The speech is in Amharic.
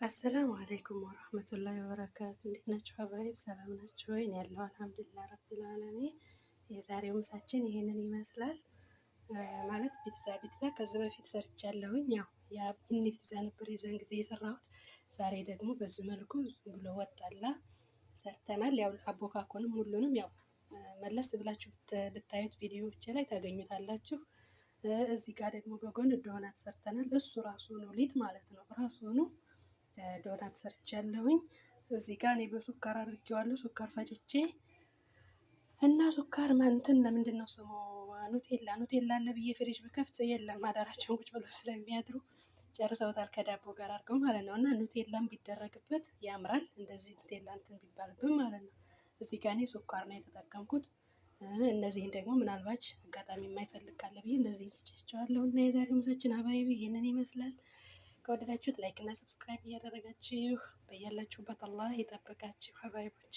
አሰላሙ አለይኩም ወራህመቱላሂ ወበረካቱ። እንዴት ናችሁ ሀባይብ? ሰላም ናችሁ ወይ? እኔ ያለው አልሐምዱሊላህ ረቢል ዓለሚን። የዛሬው ምሳችን ይሄንን ይመስላል። ማለት ፒዛ ከዚህ በፊት ሰርቻለሁኝ። ያው ያ ፒዛ ነበር የዛን ጊዜ የሰራሁት። ዛሬ ደግሞ በዚህ መልኩ ዝም ብሎ ወጣላ ሰርተናል። ያው አቦካኮንም ሁሉንም ያው መለስ ብላችሁ ብታዩት ቪዲዮዎች ላይ ታገኙታላችሁ። እዚህ ጋር ደግሞ በጎን ዶናት ሰርተናል። እሱ ራሱ ነው ሊጥ ማለት ነው ራሱ ነው ዶናት ሰርቻለሁኝ። እዚህ ጋር እኔ በሱካር አድርጌዋለሁ። ሱካር ፈጭቼ እና ሱካር እንትን ለምንድን ነው ስሙ ኑቴላ አለ ብዬ ፍሪጅ ብከፍት የለም። አዳራቸውን ቁጭ ብለው ስለሚያድሩ ጨርሰውታል ከዳቦ ጋር አድርገው ማለት ነው። እና ኑቴላም ቢደረግበት ያምራል። እንደዚህ ኑቴላ እንትን ቢባልብን ማለት ነው። እዚህ ጋር እኔ ሱካር ነው የተጠቀምኩት። እነዚህን ደግሞ ምናልባች አጋጣሚ የማይፈልግ ካለ ብዬ እንደዚህ ትቻቸዋለሁ። እና የዛሬው ምሳችን ሀባይቢ ይሄንን ይመስላል። ከወደዳችሁት ላይክ እና ሰብስክራይብ እያደረጋችሁ በያላችሁበት አላህ ይጠብቃችሁ ሀባይቦቼ።